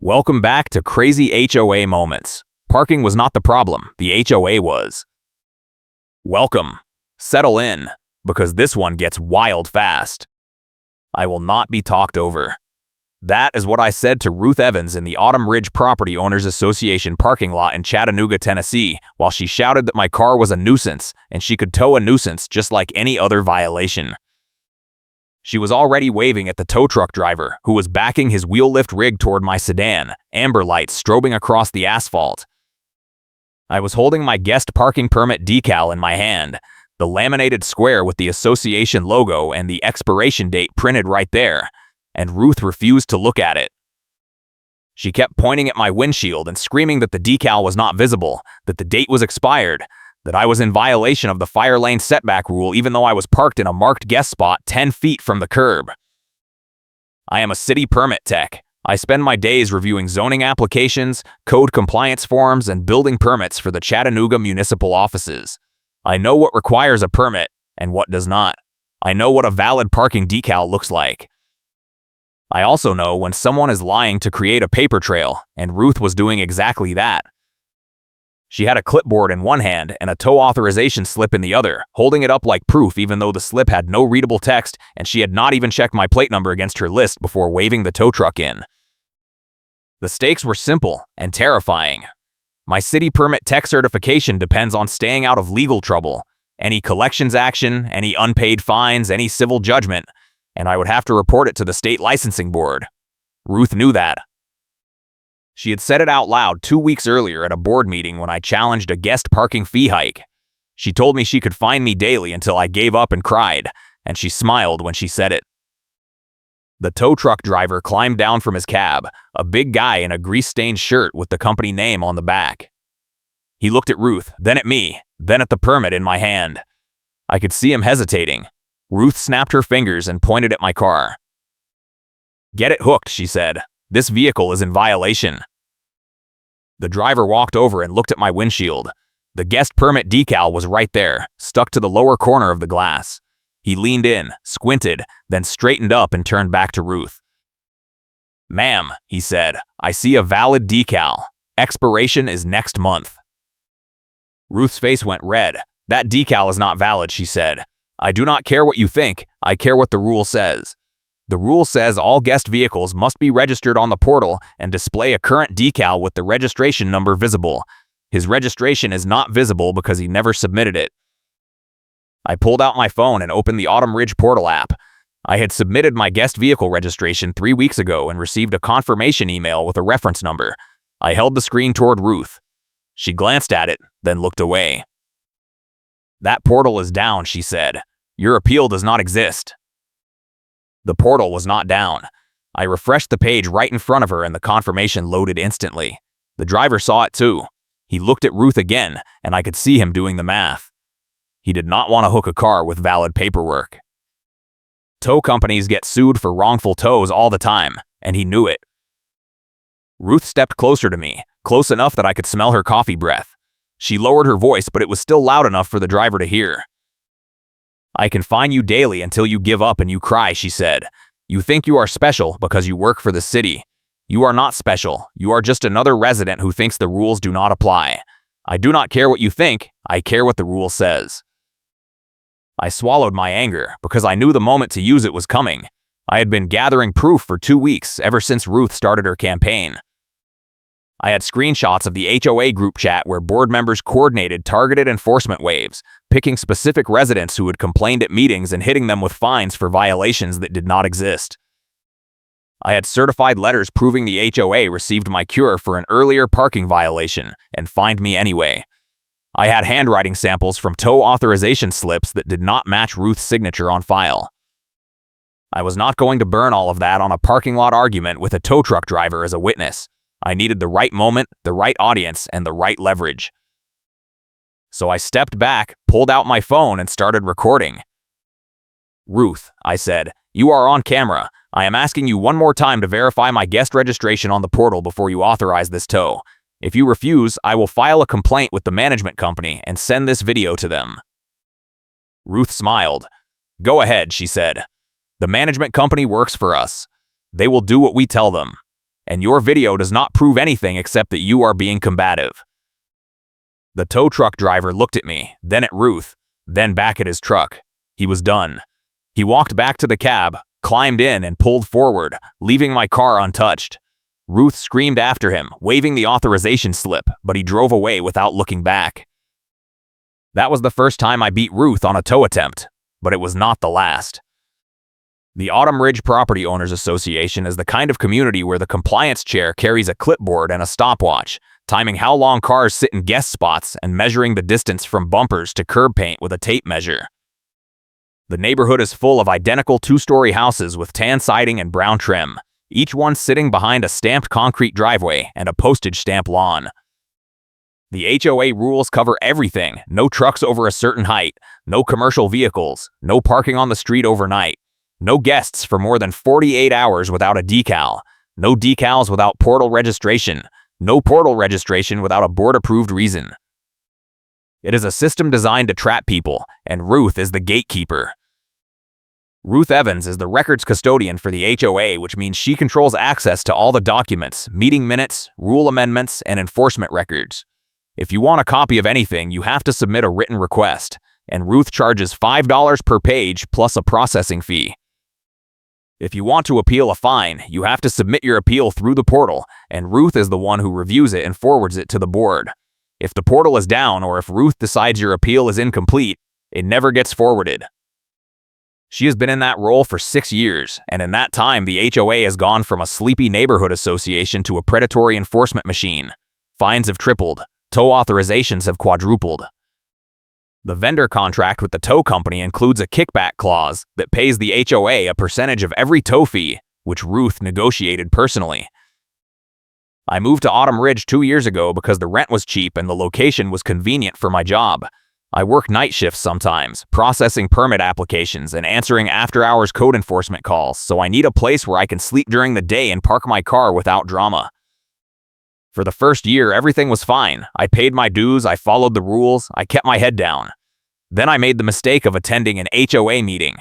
Welcome back to Crazy HOA Moments. Parking was not the problem, the HOA was. Welcome. Settle in, because this one gets wild fast. I will not be talked over. That is what I said to Ruth Evans in the Autumn Ridge Property Owners Association parking lot in Chattanooga, Tennessee, while she shouted that my car was a nuisance and she could tow a nuisance just like any other violation. She was already waving at the tow truck driver, who was backing his wheel lift rig toward my sedan, amber lights strobing across the asphalt. I was holding my guest parking permit decal in my hand, the laminated square with the association logo and the expiration date printed right there, and Ruth refused to look at it. She kept pointing at my windshield and screaming that the decal was not visible, that the date was expired, that I was in violation of the fire lane setback rule even though I was parked in a marked guest spot 10 feet from the curb. I am a city permit tech. I spend my days reviewing zoning applications, code compliance forms, and building permits for the Chattanooga municipal offices. I know what requires a permit and what does not. I know what a valid parking decal looks like. I also know when someone is lying to create a paper trail, and Ruth was doing exactly that. She had a clipboard in one hand and a tow authorization slip in the other, holding it up like proof even though the slip had no readable text and she had not even checked my plate number against her list before waving the tow truck in. The stakes were simple and terrifying. My city permit tech certification depends on staying out of legal trouble, any collections action, any unpaid fines, any civil judgment, and I would have to report it to the state licensing board. Ruth knew that. She had said it out loud 2 weeks earlier at a board meeting when I challenged a guest parking fee hike. She told me she could fine me daily until I gave up and cried, and she smiled when she said it. The tow truck driver climbed down from his cab, a big guy in a grease-stained shirt with the company name on the back. He looked at Ruth, then at me, then at the permit in my hand. I could see him hesitating. Ruth snapped her fingers and pointed at my car. "Get it hooked," she said. "This vehicle is in violation." The driver walked over and looked at my windshield. The guest permit decal was right there, stuck to the lower corner of the glass. He leaned in, squinted, then straightened up and turned back to Ruth. "Ma'am," he said, "I see a valid decal. Expiration is next month." Ruth's face went red. "That decal is not valid," she said. "I do not care what you think. I care what the rule says. The rule says all guest vehicles must be registered on the portal and display a current decal with the registration number visible. His registration is not visible because he never submitted it." I pulled out my phone and opened the Autumn Ridge portal app. I had submitted my guest vehicle registration 3 weeks ago and received a confirmation email with a reference number. I held the screen toward Ruth. She glanced at it, then looked away. "That portal is down," she said. "Your appeal does not exist." The portal was not down. I refreshed the page right in front of her and the confirmation loaded instantly. The driver saw it too. He looked at Ruth again, and I could see him doing the math. He did not want to hook a car with valid paperwork. Tow companies get sued for wrongful tows all the time, and he knew it. Ruth stepped closer to me, close enough that I could smell her coffee breath. She lowered her voice, but it was still loud enough for the driver to hear. "I can fine you daily until you give up and you cry," she said. "You think you are special because you work for the city. You are not special. You are just another resident who thinks the rules do not apply. I do not care what you think. I care what the rule says." I swallowed my anger because I knew the moment to use it was coming. I had been gathering proof for 2 weeks ever since Ruth started her campaign. I had screenshots of the HOA group chat where board members coordinated targeted enforcement waves, picking specific residents who had complained at meetings and hitting them with fines for violations that did not exist. I had certified letters proving the HOA received my cure for an earlier parking violation and fined me anyway. I had handwriting samples from tow authorization slips that did not match Ruth's signature on file. I was not going to burn all of that on a parking lot argument with a tow truck driver as a witness. I needed the right moment, the right audience, and the right leverage. So I stepped back, pulled out my phone, and started recording. "Ruth," I said, "you are on camera. I am asking you one more time to verify my guest registration on the portal before you authorize this tow. If you refuse, I will file a complaint with the management company and send this video to them." Ruth smiled. "Go ahead," she said. "The management company works for us. They will do what we tell them. and your video does not prove anything except that you are being combative." The tow truck driver looked at me, then at Ruth, then back at his truck. He was done. He walked back to the cab, climbed in, and pulled forward, leaving my car untouched. Ruth screamed after him, waving the authorization slip, but he drove away without looking back. That was the first time I beat Ruth on a tow attempt, but it was not the last. The Autumn Ridge Property Owners Association is the kind of community where the compliance chair carries a clipboard and a stopwatch, timing how long cars sit in guest spots and measuring the distance from bumpers to curb paint with a tape measure. The neighborhood is full of identical two-story houses with tan siding and brown trim, each one sitting behind a stamped concrete driveway and a postage stamp lawn. The HOA rules cover everything: no trucks over a certain height, no commercial vehicles, no parking on the street overnight, no guests for more than 48 hours without a decal, no decals without portal registration, no portal registration without a board-approved reason. It is a system designed to trap people, and Ruth is the gatekeeper. Ruth Evans is the records custodian for the HOA, which means she controls access to all the documents, meeting minutes, rule amendments, and enforcement records. If you want a copy of anything, you have to submit a written request, and Ruth charges $5 per page plus a processing fee. If you want to appeal a fine, you have to submit your appeal through the portal, and Ruth is the one who reviews it and forwards it to the board. If the portal is down or if Ruth decides your appeal is incomplete, it never gets forwarded. She has been in that role for 6 years, and in that time, the HOA has gone from a sleepy neighborhood association to a predatory enforcement machine. Fines have tripled, tow authorizations have quadrupled. The vendor contract with the tow company includes a kickback clause that pays the HOA a percentage of every tow fee, which Ruth negotiated personally. I moved to Autumn Ridge 2 years ago because the rent was cheap and the location was convenient for my job. I work night shifts sometimes, processing permit applications and answering after-hours code enforcement calls, so I need a place where I can sleep during the day and park my car without drama. For the first year, everything was fine. I paid my dues, I followed the rules, I kept my head down. Then I made the mistake of attending an HOA meeting.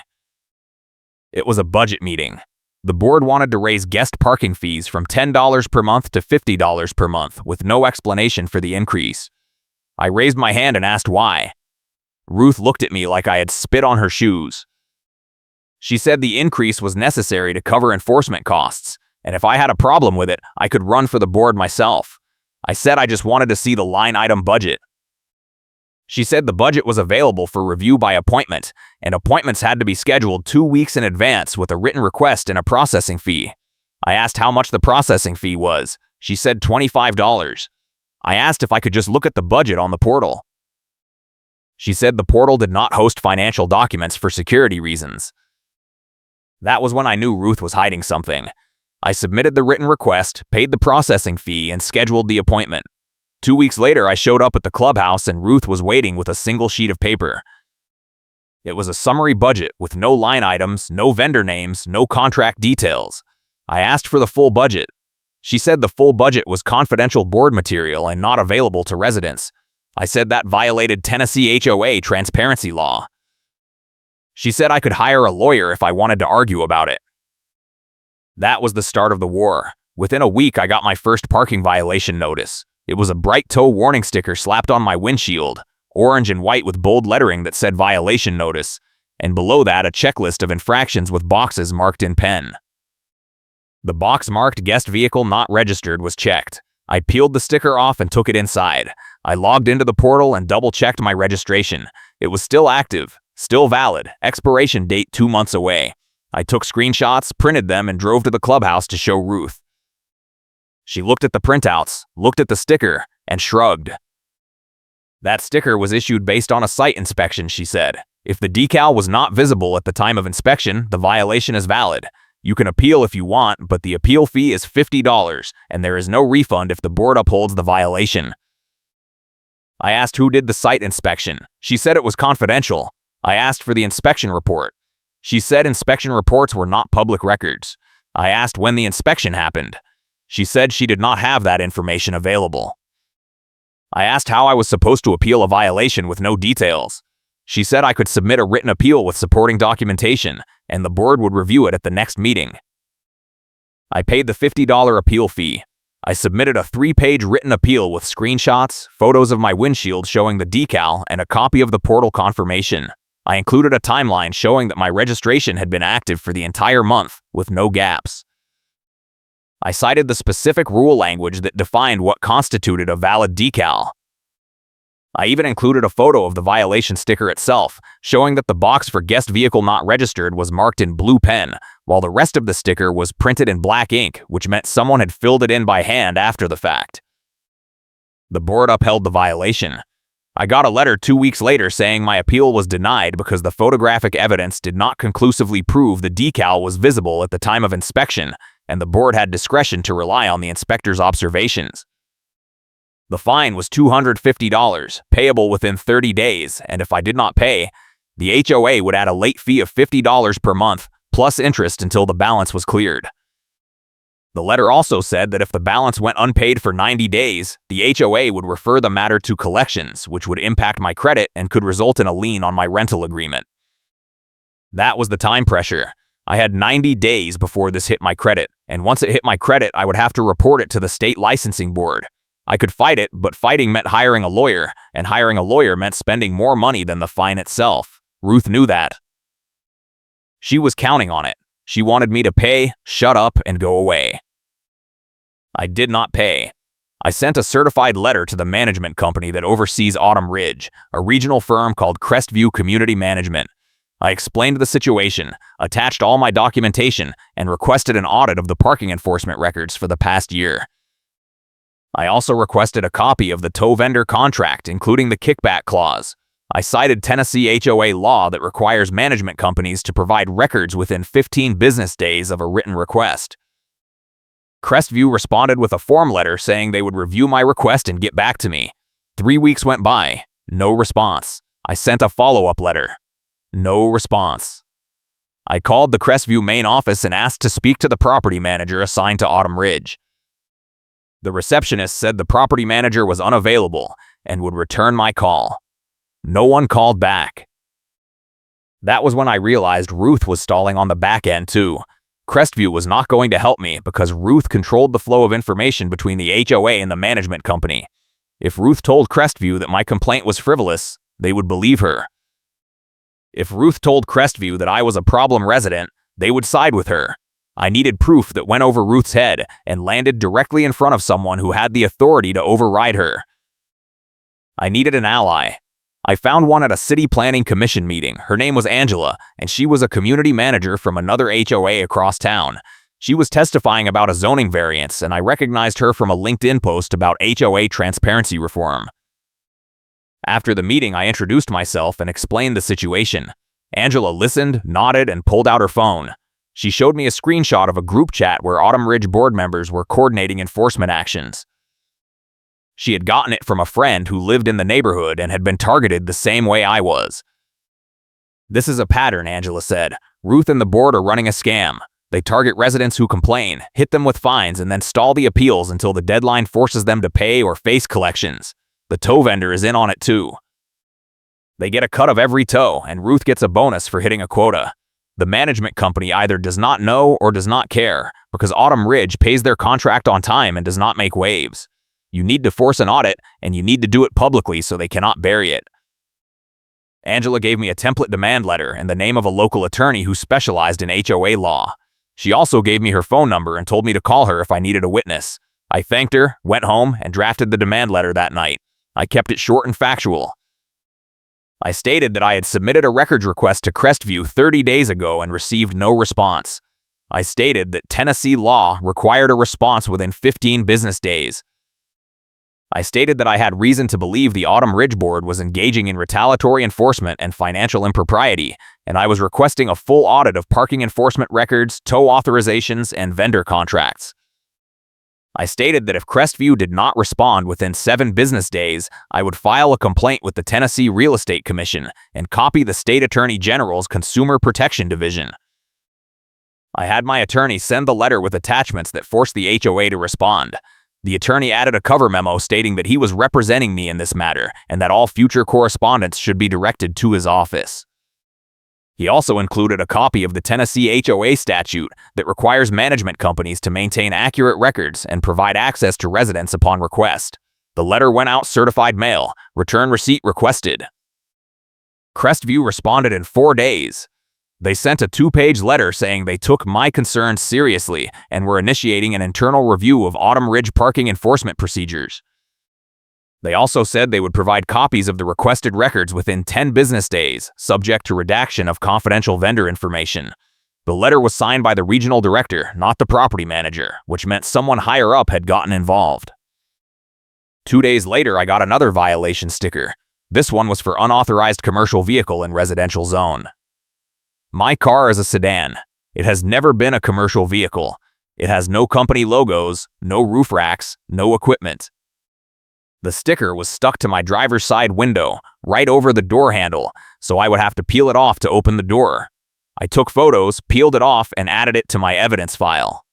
It was a budget meeting. The board wanted to raise guest parking fees from $10 per month to $50 per month, with no explanation for the increase. I raised my hand and asked why. Ruth looked at me like I had spit on her shoes. She said the increase was necessary to cover enforcement costs, and if I had a problem with it, I could run for the board myself. I said I just wanted to see the line item budget. She said the budget was available for review by appointment, and appointments had to be scheduled 2 weeks in advance with a written request and a processing fee. I asked how much the processing fee was. She said $25. I asked if I could just look at the budget on the portal. She said the portal did not host financial documents for security reasons. That was when I knew Ruth was hiding something. I submitted the written request, paid the processing fee, and scheduled the appointment. 2 weeks later, I showed up at the clubhouse and Ruth was waiting with a single sheet of paper. It was a summary budget with no line items, no vendor names, no contract details. I asked for the full budget. She said the full budget was confidential board material and not available to residents. I said that violated Tennessee HOA transparency law. She said I could hire a lawyer if I wanted to argue about it. That was the start of the war. Within a week, I got my first parking violation notice. It was a bright tow warning sticker slapped on my windshield, orange and white with bold lettering that said violation notice, and below that a checklist of infractions with boxes marked in pen. The box marked guest vehicle not registered was checked. I peeled the sticker off and took it inside. I logged into the portal and double-checked my registration. It was still active, still valid, expiration date 2 months away. I took screenshots, printed them, and drove to the clubhouse to show Ruth. She looked at the printouts, looked at the sticker, and shrugged. That sticker was issued based on a site inspection, she said. If the decal was not visible at the time of inspection, the violation is valid. You can appeal if you want, but the appeal fee is $50, and there is no refund if the board upholds the violation. I asked who did the site inspection. She said it was confidential. I asked for the inspection report. She said inspection reports were not public records. I asked when the inspection happened. She said she did not have that information available. I asked how I was supposed to appeal a violation with no details. She said I could submit a written appeal with supporting documentation, and the board would review it at the next meeting. I paid the $50 appeal fee. I submitted a 3-page written appeal with screenshots, photos of my windshield showing the decal, and a copy of the portal confirmation. I included a timeline showing that my registration had been active for the entire month, with no gaps. I cited the specific rule language that defined what constituted a valid decal. I even included a photo of the violation sticker itself, showing that the box for guest vehicle not registered was marked in blue pen, while the rest of the sticker was printed in black ink, which meant someone had filled it in by hand after the fact. The board upheld the violation. I got a letter 2 weeks later saying my appeal was denied because the photographic evidence did not conclusively prove the decal was visible at the time of inspection, and the board had discretion to rely on the inspector's observations. The fine was $250, payable within 30 days, and if I did not pay, the HOA would add a late fee of $50 per month, plus interest until the balance was cleared. The letter also said that if the balance went unpaid for 90 days, the HOA would refer the matter to collections, which would impact my credit and could result in a lien on my rental agreement. That was the time pressure. I had 90 days before this hit my credit, and once it hit my credit, I would have to report it to the state licensing board. I could fight it, but fighting meant hiring a lawyer, and hiring a lawyer meant spending more money than the fine itself. Ruth knew that. She was counting on it. She wanted me to pay, shut up, and go away. I did not pay. I sent a certified letter to the management company that oversees Autumn Ridge, a regional firm called Crestview Community Management. I explained the situation, attached all my documentation, and requested an audit of the parking enforcement records for the past year. I also requested a copy of the tow vendor contract, including the kickback clause. I cited Tennessee HOA law that requires management companies to provide records within 15 business days of a written request. Crestview responded with a form letter saying they would review my request and get back to me. 3 weeks went by. No response. I sent a follow-up letter. No response. I called the Crestview main office and asked to speak to the property manager assigned to Autumn Ridge. The receptionist said the property manager was unavailable and would return my call. No one called back. That was when I realized Ruth was stalling on the back end too. Crestview was not going to help me because Ruth controlled the flow of information between the HOA and the management company. If Ruth told Crestview that my complaint was frivolous, they would believe her. If Ruth told Crestview that I was a problem resident, they would side with her. I needed proof that went over Ruth's head and landed directly in front of someone who had the authority to override her. I needed an ally. I found one at a city planning commission meeting. Her name was Angela, and she was a community manager from another HOA across town. She was testifying about a zoning variance, and I recognized her from a LinkedIn post about HOA transparency reform. After the meeting, I introduced myself and explained the situation. Angela listened, nodded, and pulled out her phone. She showed me a screenshot of a group chat where Autumn Ridge board members were coordinating enforcement actions. She had gotten it from a friend who lived in the neighborhood and had been targeted the same way I was. This is a pattern, Angela said. Ruth and the board are running a scam. They target residents who complain, hit them with fines, and then stall the appeals until the deadline forces them to pay or face collections. The tow vendor is in on it too. They get a cut of every tow, and Ruth gets a bonus for hitting a quota. The management company either does not know or does not care, because Autumn Ridge pays their contract on time and does not make waves. You need to force an audit, and you need to do it publicly so they cannot bury it. Angela gave me a template demand letter and the name of a local attorney who specialized in HOA law. She also gave me her phone number and told me to call her if I needed a witness. I thanked her, went home, and drafted the demand letter that night. I kept it short and factual. I stated that I had submitted a records request to Crestview 30 days ago and received no response. I stated that Tennessee law required a response within 15 business days. I stated that I had reason to believe the Autumn Ridge Board was engaging in retaliatory enforcement and financial impropriety, and I was requesting a full audit of parking enforcement records, tow authorizations, and vendor contracts. I stated that if Crestview did not respond within 7 business days, I would file a complaint with the Tennessee Real Estate Commission and copy the State Attorney General's Consumer Protection Division. I had my attorney send the letter with attachments that forced the HOA to respond. The attorney added a cover memo stating that he was representing me in this matter and that all future correspondence should be directed to his office. He also included a copy of the Tennessee HOA statute that requires management companies to maintain accurate records and provide access to residents upon request. The letter went out certified mail, return receipt requested. Crestview responded in 4 days. They sent a 2-page letter saying they took my concerns seriously and were initiating an internal review of Autumn Ridge parking enforcement procedures. They also said they would provide copies of the requested records within 10 business days, subject to redaction of confidential vendor information. The letter was signed by the regional director, not the property manager, which meant someone higher up had gotten involved. 2 days later, I got another violation sticker. This one was for unauthorized commercial vehicle in residential zone. My car is a sedan. It has never been a commercial vehicle. It has no company logos, no roof racks, no equipment. The sticker was stuck to my driver's side window, right over the door handle, so I would have to peel it off to open the door. I took photos, peeled it off, and added it to my evidence file.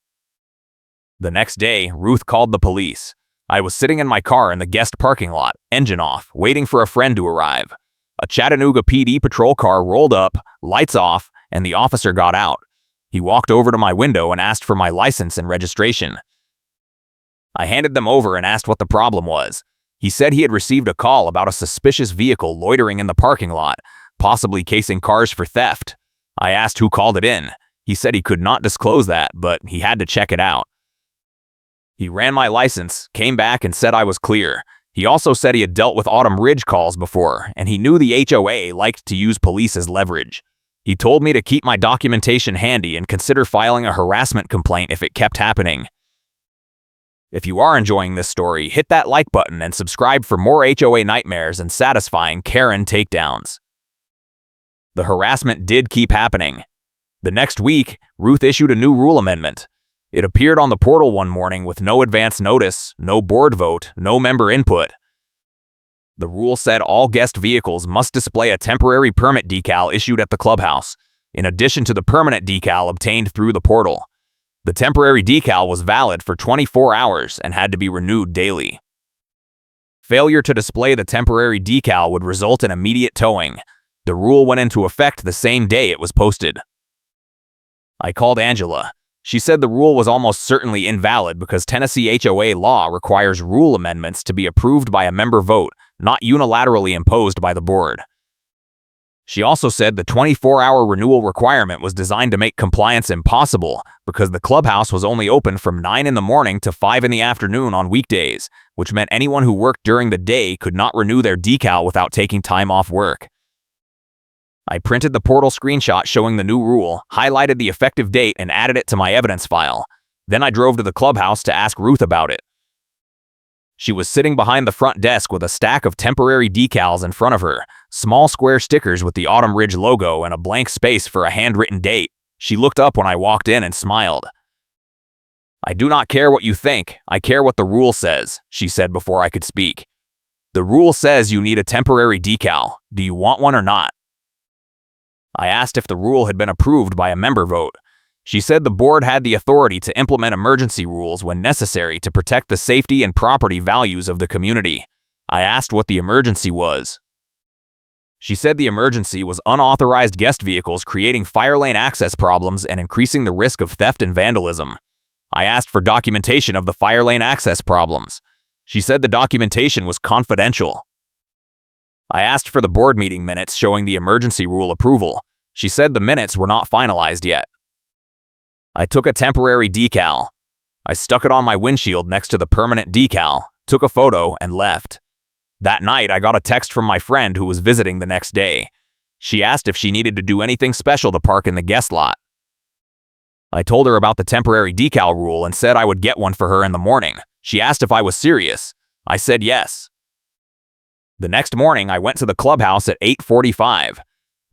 The next day, Ruth called the police. I was sitting in my car in the guest parking lot, engine off, waiting for a friend to arrive. A Chattanooga PD patrol car rolled up, lights off, and the officer got out. He walked over to my window and asked for my license and registration. I handed them over and asked what the problem was. He said he had received a call about a suspicious vehicle loitering in the parking lot, possibly casing cars for theft. I asked who called it in. He said he could not disclose that, but he had to check it out. He ran my license, came back, and said I was clear. He also said he had dealt with Autumn Ridge calls before, and he knew the HOA liked to use police as leverage. He told me to keep my documentation handy and consider filing a harassment complaint if it kept happening. If you are enjoying this story, hit that like button and subscribe for more HOA nightmares and satisfying Karen takedowns. The harassment did keep happening. The next week, Ruth issued a new rule amendment. It appeared on the portal one morning with no advance notice, no board vote, no member input. The rule said all guest vehicles must display a temporary permit decal issued at the clubhouse, in addition to the permanent decal obtained through the portal. The temporary decal was valid for 24 hours and had to be renewed daily. Failure to display the temporary decal would result in immediate towing. The rule went into effect the same day it was posted. I called Angela. She said the rule was almost certainly invalid because Tennessee HOA law requires rule amendments to be approved by a member vote, not unilaterally imposed by the board. She also said the 24-hour renewal requirement was designed to make compliance impossible because the clubhouse was only open from 9 in the morning to 5 in the afternoon on weekdays, which meant anyone who worked during the day could not renew their decal without taking time off work. I printed the portal screenshot showing the new rule, highlighted the effective date, and added it to my evidence file. Then I drove to the clubhouse to ask Ruth about it. She was sitting behind the front desk with a stack of temporary decals in front of her, small square stickers with the Autumn Ridge logo and a blank space for a handwritten date. She looked up when I walked in and smiled. "I do not care what you think, I care what the rule says," she said before I could speak. "The rule says you need a temporary decal. Do you want one or not?" I asked if the rule had been approved by a member vote. She said the board had the authority to implement emergency rules when necessary to protect the safety and property values of the community. I asked what the emergency was. She said the emergency was unauthorized guest vehicles creating fire lane access problems and increasing the risk of theft and vandalism. I asked for documentation of the fire lane access problems. She said the documentation was confidential. I asked for the board meeting minutes showing the emergency rule approval. She said the minutes were not finalized yet. I took a temporary decal. I stuck it on my windshield next to the permanent decal, took a photo, and left. That night, I got a text from my friend who was visiting the next day. She asked if she needed to do anything special to park in the guest lot. I told her about the temporary decal rule and said I would get one for her in the morning. She asked if I was serious. I said yes. The next morning, I went to the clubhouse at 8:45.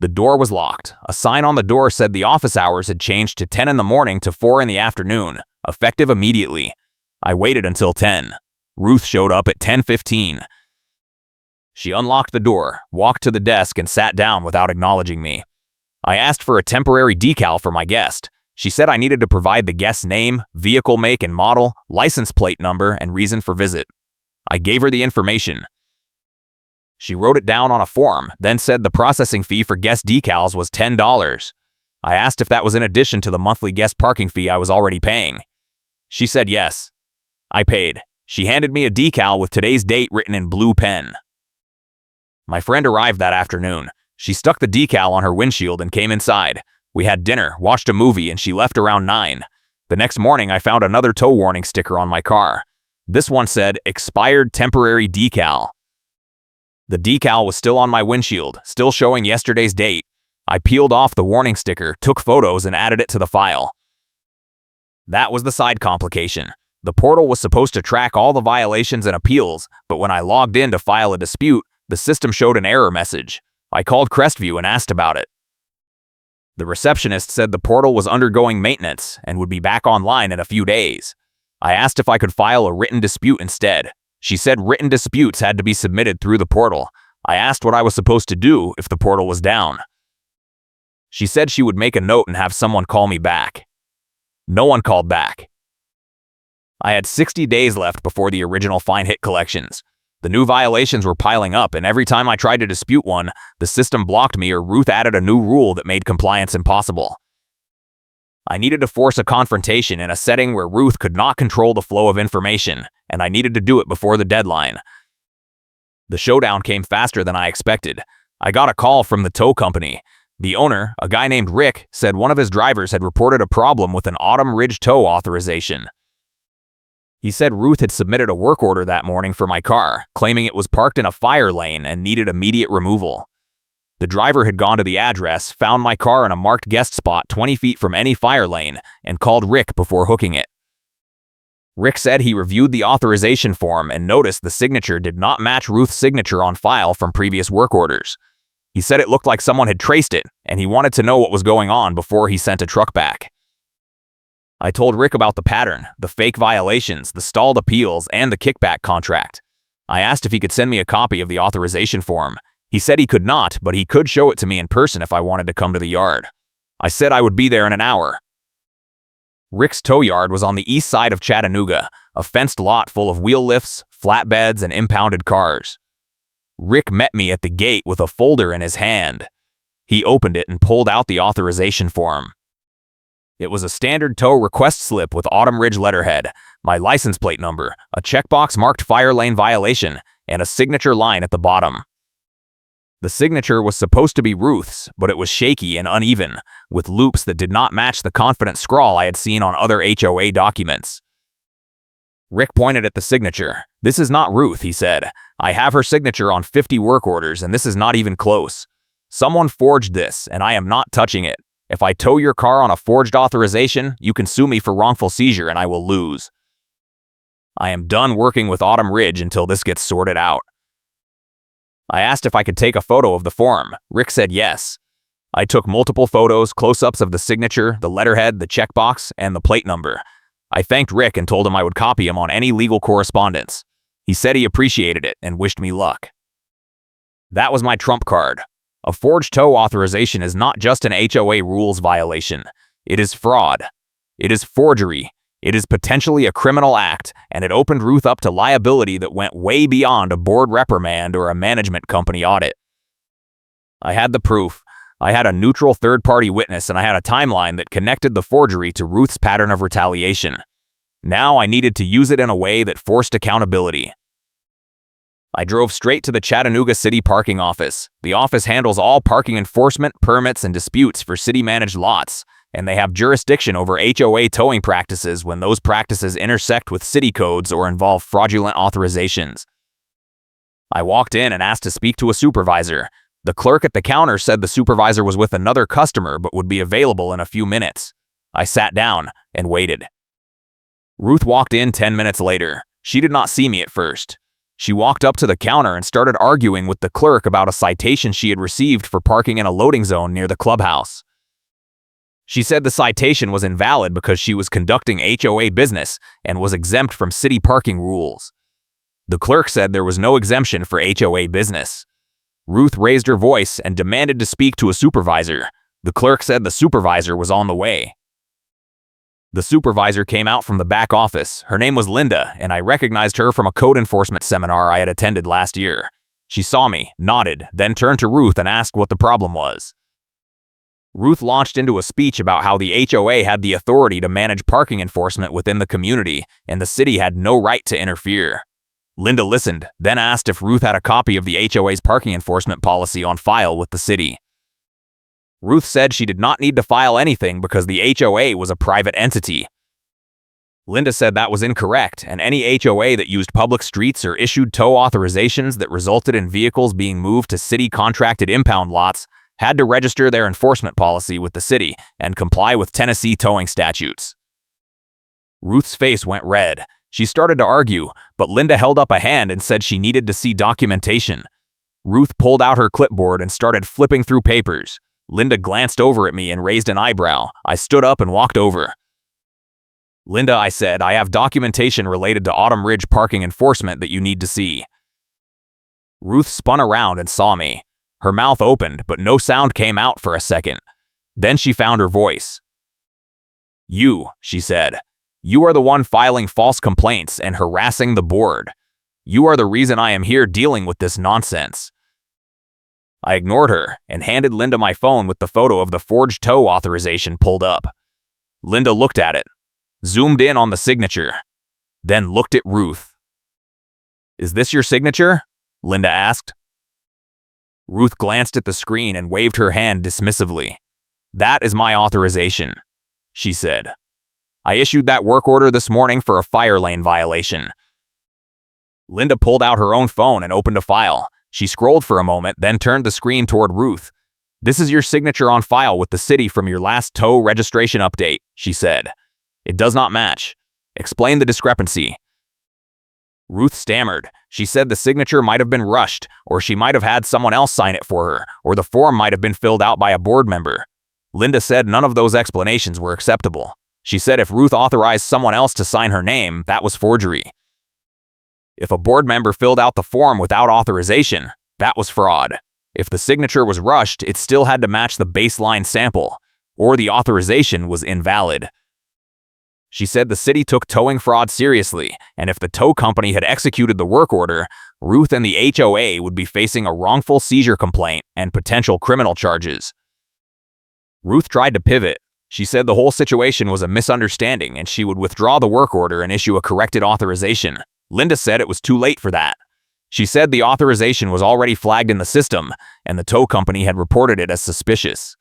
The door was locked. A sign on the door said the office hours had changed to 10 in the morning to 4 in the afternoon, effective immediately. I waited until 10. Ruth showed up at 10:15. She unlocked the door, walked to the desk, and sat down without acknowledging me. I asked for a temporary decal for my guest. She said I needed to provide the guest's name, vehicle make and model, license plate number, and reason for visit. I gave her the information. She wrote it down on a form, then said the processing fee for guest decals was $10. I asked if that was in addition to the monthly guest parking fee I was already paying. She said yes. I paid. She handed me a decal with today's date written in blue pen. My friend arrived that afternoon. She stuck the decal on her windshield and came inside. We had dinner, watched a movie, and she left around 9. The next morning, I found another tow warning sticker on my car. This one said, "Expired temporary decal." The decal was still on my windshield, still showing yesterday's date. I peeled off the warning sticker, took photos, and added it to the file. That was the side complication. The portal was supposed to track all the violations and appeals, but when I logged in to file a dispute, the system showed an error message. I called Crestview and asked about it. The receptionist said the portal was undergoing maintenance and would be back online in a few days. I asked if I could file a written dispute instead. She said written disputes had to be submitted through the portal. I asked what I was supposed to do if the portal was down. She said she would make a note and have someone call me back. No one called back. I had 60 days left before the original fine hit collections. The new violations were piling up, and every time I tried to dispute one, the system blocked me or Ruth added a new rule that made compliance impossible. I needed to force a confrontation in a setting where Ruth could not control the flow of information, and I needed to do it before the deadline. The showdown came faster than I expected. I got a call from the tow company. The owner, a guy named Rick, said one of his drivers had reported a problem with an Autumn Ridge tow authorization. He said Ruth had submitted a work order that morning for my car, claiming it was parked in a fire lane and needed immediate removal. The driver had gone to the address, found my car in a marked guest spot 20 feet from any fire lane, and called Rick before hooking it. Rick said he reviewed the authorization form and noticed the signature did not match Ruth's signature on file from previous work orders. He said it looked like someone had traced it, and he wanted to know what was going on before he sent a truck back. I told Rick about the pattern, the fake violations, the stalled appeals, and the kickback contract. I asked if he could send me a copy of the authorization form. He said he could not, but he could show it to me in person if I wanted to come to the yard. I said I would be there in an hour. Rick's tow yard was on the east side of Chattanooga, a fenced lot full of wheel lifts, flatbeds, and impounded cars. Rick met me at the gate with a folder in his hand. He opened it and pulled out the authorization form. It was a standard tow request slip with Autumn Ridge letterhead, my license plate number, a checkbox marked fire lane violation, and a signature line at the bottom. The signature was supposed to be Ruth's, but it was shaky and uneven, with loops that did not match the confident scrawl I had seen on other HOA documents. Rick pointed at the signature. "This is not Ruth," he said. "I have her signature on 50 work orders, and this is not even close. Someone forged this, and I am not touching it. If I tow your car on a forged authorization, you can sue me for wrongful seizure and I will lose. I am done working with Autumn Ridge until this gets sorted out." I asked if I could take a photo of the form. Rick said yes. I took multiple photos, close-ups of the signature, the letterhead, the checkbox, and the plate number. I thanked Rick and told him I would copy him on any legal correspondence. He said he appreciated it and wished me luck. That was my trump card. A forged tow authorization is not just an HOA rules violation. It is fraud. It is forgery. It is potentially a criminal act, and it opened Ruth up to liability that went way beyond a board reprimand or a management company audit. I had the proof. I had a neutral third-party witness, and I had a timeline that connected the forgery to Ruth's pattern of retaliation. Now I needed to use it in a way that forced accountability. I drove straight to the Chattanooga City Parking Office. The office handles all parking enforcement, permits, and disputes for city-managed lots, and they have jurisdiction over HOA towing practices when those practices intersect with city codes or involve fraudulent authorizations. I walked in and asked to speak to a supervisor. The clerk at the counter said the supervisor was with another customer but would be available in a few minutes. I sat down and waited. Ruth walked in 10 minutes later. She did not see me at first. She walked up to the counter and started arguing with the clerk about a citation she had received for parking in a loading zone near the clubhouse. She said the citation was invalid because she was conducting HOA business and was exempt from city parking rules. The clerk said there was no exemption for HOA business. Ruth raised her voice and demanded to speak to a supervisor. The clerk said the supervisor was on the way. The supervisor came out from the back office. Her name was Linda, and I recognized her from a code enforcement seminar I had attended last year. She saw me, nodded, then turned to Ruth and asked what the problem was. Ruth launched into a speech about how the HOA had the authority to manage parking enforcement within the community, and the city had no right to interfere. Linda listened, then asked if Ruth had a copy of the HOA's parking enforcement policy on file with the city. Ruth said she did not need to file anything because the HOA was a private entity. Linda said that was incorrect, and any HOA that used public streets or issued tow authorizations that resulted in vehicles being moved to city-contracted impound lots had to register their enforcement policy with the city and comply with Tennessee towing statutes. Ruth's face went red. She started to argue, but Linda held up a hand and said she needed to see documentation. Ruth pulled out her clipboard and started flipping through papers. Linda glanced over at me and raised an eyebrow. I stood up and walked over. "Linda," I said, "I have documentation related to Autumn Ridge parking enforcement that you need to see." Ruth spun around and saw me. Her mouth opened, but no sound came out for a second. Then she found her voice. "You," she said. "You are the one filing false complaints and harassing the board. You are the reason I am here dealing with this nonsense." I ignored her and handed Linda my phone with the photo of the forged tow authorization pulled up. Linda looked at it, zoomed in on the signature, then looked at Ruth. "Is this your signature?" Linda asked. Ruth glanced at the screen and waved her hand dismissively. "That is my authorization," she said. "I issued that work order this morning for a fire lane violation." Linda pulled out her own phone and opened a file. She scrolled for a moment, then turned the screen toward Ruth. "This is your signature on file with the city from your last tow registration update," she said. "It does not match. Explain the discrepancy." Ruth stammered. She said the signature might have been rushed, or she might have had someone else sign it for her, or the form might have been filled out by a board member. Linda said none of those explanations were acceptable. She said if Ruth authorized someone else to sign her name, that was forgery. If a board member filled out the form without authorization, that was fraud. If the signature was rushed, it still had to match the baseline sample, or the authorization was invalid. She said the city took towing fraud seriously, and if the tow company had executed the work order, Ruth and the HOA would be facing a wrongful seizure complaint and potential criminal charges. Ruth tried to pivot. She said the whole situation was a misunderstanding and she would withdraw the work order and issue a corrected authorization. Linda said it was too late for that. She said the authorization was already flagged in the system, and the tow company had reported it as suspicious.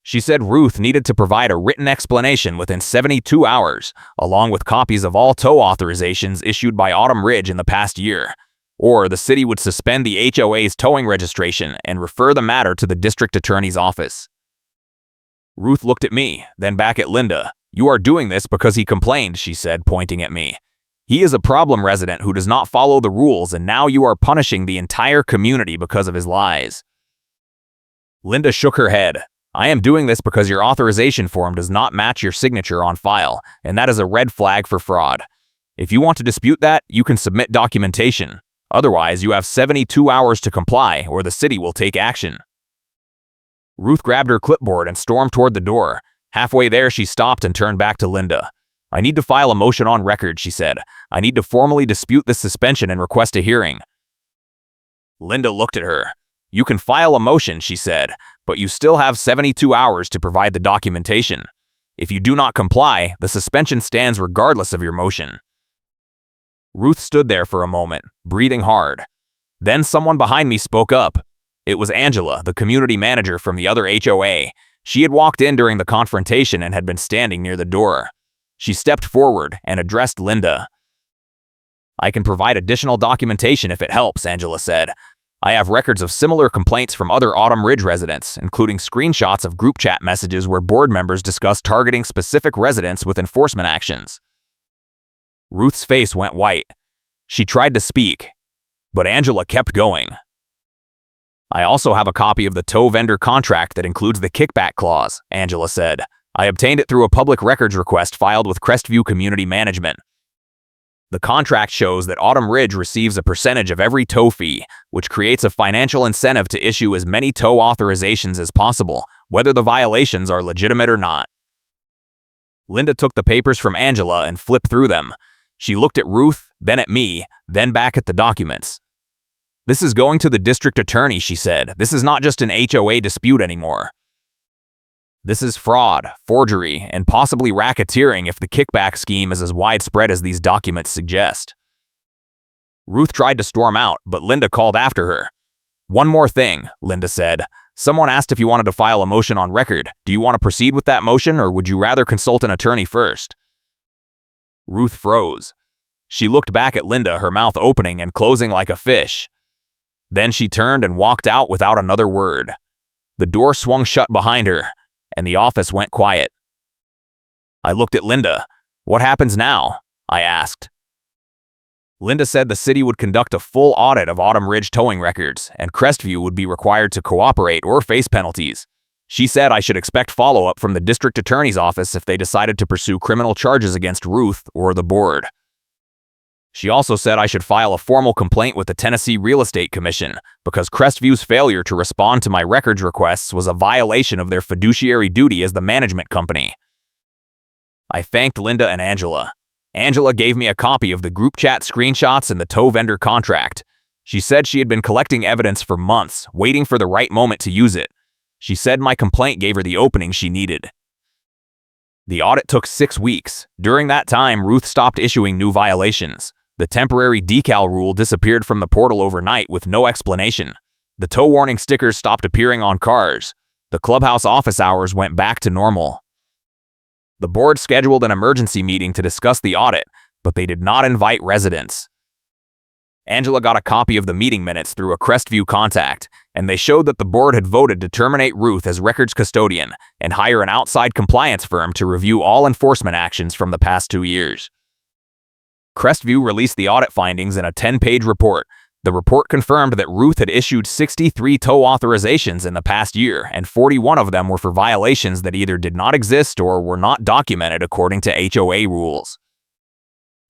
She said Ruth needed to provide a written explanation within 72 hours, along with copies of all tow authorizations issued by Autumn Ridge in the past year, or the city would suspend the HOA's towing registration and refer the matter to the district attorney's office. Ruth looked at me, then back at Linda. "You are doing this because he complained," she said, pointing at me. "He is a problem resident who does not follow the rules, and now you are punishing the entire community because of his lies." Linda shook her head. "I am doing this because your authorization form does not match your signature on file, and that is a red flag for fraud. If you want to dispute that, you can submit documentation. Otherwise, you have 72 hours to comply, or the city will take action." Ruth grabbed her clipboard and stormed toward the door. Halfway there, she stopped and turned back to Linda. "I need to file a motion on record," she said. "I need to formally dispute this suspension and request a hearing." Linda looked at her. "You can file a motion," she said, "but you still have 72 hours to provide the documentation. If you do not comply, the suspension stands regardless of your motion." Ruth stood there for a moment, breathing hard. Then someone behind me spoke up. It was Angela, the community manager from the other HOA. She had walked in during the confrontation and had been standing near the door. She stepped forward and addressed Linda. "I can provide additional documentation if it helps," Angela said. "I have records of similar complaints from other Autumn Ridge residents, including screenshots of group chat messages where board members discuss targeting specific residents with enforcement actions." Ruth's face went white. She tried to speak, but Angela kept going. "I also have a copy of the tow vendor contract that includes the kickback clause," Angela said. "I obtained it through a public records request filed with Crestview Community Management. The contract shows that Autumn Ridge receives a percentage of every tow fee, which creates a financial incentive to issue as many tow authorizations as possible, whether the violations are legitimate or not." Linda took the papers from Angela and flipped through them. She looked at Ruth, then at me, then back at the documents. "This is going to the district attorney," she said. "This is not just an HOA dispute anymore. This is fraud, forgery, and possibly racketeering if the kickback scheme is as widespread as these documents suggest." Ruth tried to storm out, but Linda called after her. "One more thing," Linda said. "Someone asked if you wanted to file a motion on record. Do you want to proceed with that motion, or would you rather consult an attorney first?" Ruth froze. She looked back at Linda, her mouth opening and closing like a fish. Then she turned and walked out without another word. The door swung shut behind her, and the office went quiet. I looked at Linda. "What happens now?" I asked. Linda said the city would conduct a full audit of Autumn Ridge towing records, and Crestview would be required to cooperate or face penalties. She said I should expect follow-up from the district attorney's office if they decided to pursue criminal charges against Ruth or the board. She also said I should file a formal complaint with the Tennessee Real Estate Commission because Crestview's failure to respond to my records requests was a violation of their fiduciary duty as the management company. I thanked Linda and Angela. Angela gave me a copy of the group chat screenshots and the tow vendor contract. She said she had been collecting evidence for months, waiting for the right moment to use it. She said my complaint gave her the opening she needed. The audit took 6 weeks. During that time, Ruth stopped issuing new violations. The temporary decal rule disappeared from the portal overnight with no explanation. The tow warning stickers stopped appearing on cars. The clubhouse office hours went back to normal. The board scheduled an emergency meeting to discuss the audit, but they did not invite residents. Angela got a copy of the meeting minutes through a Crestview contact, and they showed that the board had voted to terminate Ruth as records custodian and hire an outside compliance firm to review all enforcement actions from the past 2 years. Crestview released the audit findings in a 10-page report. The report confirmed that Ruth had issued 63 tow authorizations in the past year, and 41 of them were for violations that either did not exist or were not documented according to HOA rules.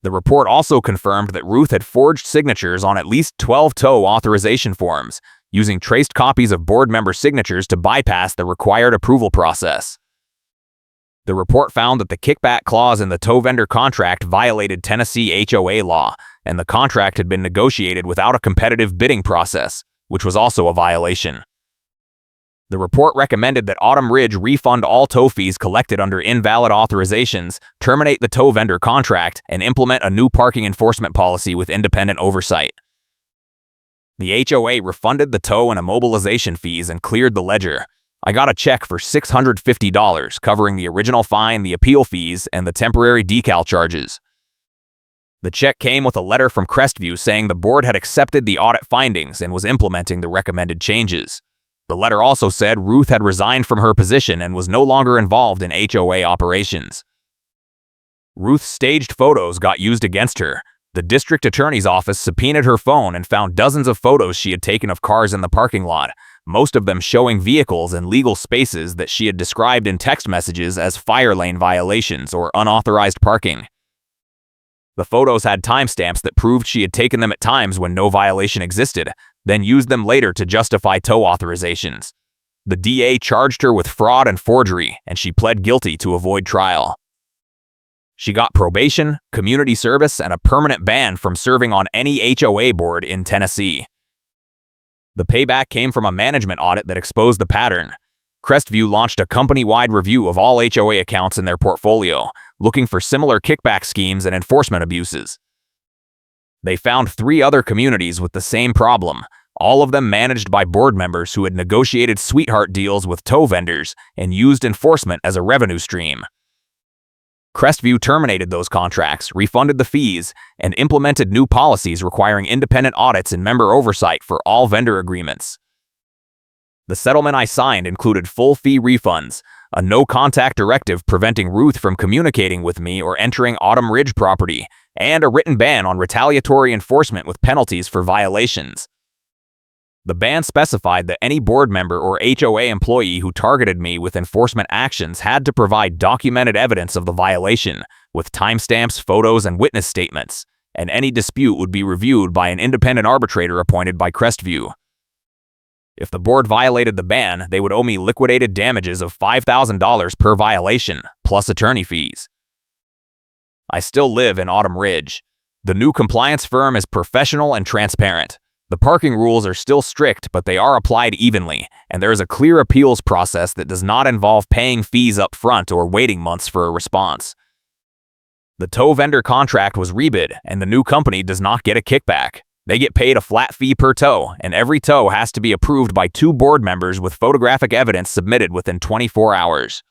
The report also confirmed that Ruth had forged signatures on at least 12 tow authorization forms, using traced copies of board member signatures to bypass the required approval process. The report found that the kickback clause in the tow vendor contract violated Tennessee HOA law, and the contract had been negotiated without a competitive bidding process, which was also a violation. The report recommended that Autumn Ridge refund all tow fees collected under invalid authorizations, terminate the tow vendor contract, and implement a new parking enforcement policy with independent oversight. The HOA refunded the tow and immobilization fees and cleared the ledger. I got a check for $650 covering the original fine, the appeal fees, and the temporary decal charges. The check came with a letter from Crestview saying the board had accepted the audit findings and was implementing the recommended changes. The letter also said Ruth had resigned from her position and was no longer involved in HOA operations. Ruth's staged photos got used against her. The district attorney's office subpoenaed her phone and found dozens of photos she had taken of cars in the parking lot, most of them showing vehicles in legal spaces that she had described in text messages as fire lane violations or unauthorized parking. The photos had timestamps that proved she had taken them at times when no violation existed, then used them later to justify tow authorizations. The DA charged her with fraud and forgery, and she pled guilty to avoid trial. She got probation, community service, and a permanent ban from serving on any HOA board in Tennessee. The payback came from a management audit that exposed the pattern. Crestview launched a company-wide review of all HOA accounts in their portfolio, looking for similar kickback schemes and enforcement abuses. They found 3 other communities with the same problem, all of them managed by board members who had negotiated sweetheart deals with tow vendors and used enforcement as a revenue stream. Crestview terminated those contracts, refunded the fees, and implemented new policies requiring independent audits and member oversight for all vendor agreements. The settlement I signed included full fee refunds, a no-contact directive preventing Ruth from communicating with me or entering Autumn Ridge property, and a written ban on retaliatory enforcement with penalties for violations. The ban specified that any board member or HOA employee who targeted me with enforcement actions had to provide documented evidence of the violation, with timestamps, photos, and witness statements, and any dispute would be reviewed by an independent arbitrator appointed by Crestview. If the board violated the ban, they would owe me liquidated damages of $5,000 per violation, plus attorney fees. I still live in Autumn Ridge. The new compliance firm is professional and transparent. The parking rules are still strict, but they are applied evenly, and there is a clear appeals process that does not involve paying fees up front or waiting months for a response. The tow vendor contract was rebid, and the new company does not get a kickback. They get paid a flat fee per tow, and every tow has to be approved by 2 board members with photographic evidence submitted within 24 hours.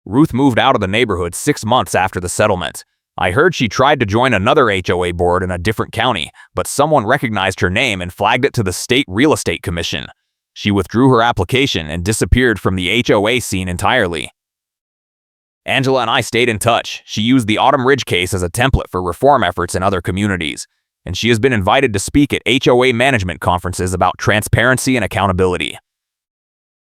Ruth moved out of the neighborhood 6 months after the settlement. I heard she tried to join another HOA board in a different county, but someone recognized her name and flagged it to the State Real Estate Commission. She withdrew her application and disappeared from the HOA scene entirely. Angela and I stayed in touch. She used the Autumn Ridge case as a template for reform efforts in other communities, and she has been invited to speak at HOA management conferences about transparency and accountability.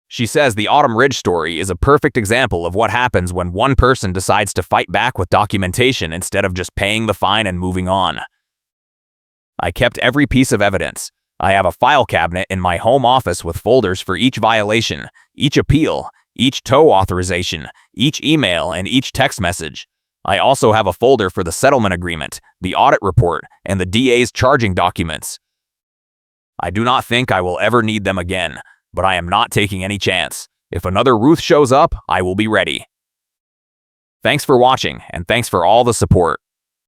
She says the Autumn Ridge story is a perfect example of what happens when one person decides to fight back with documentation instead of just paying the fine and moving on. I kept every piece of evidence. I have a file cabinet in my home office with folders for each violation, each appeal, each tow authorization, each email, and each text message. I also have a folder for the settlement agreement, the audit report, and the DA's charging documents. I do not think I will ever need them again, but I am not taking any chance. If another Ruth shows up, I will be ready. Thanks for watching, and thanks for all the support.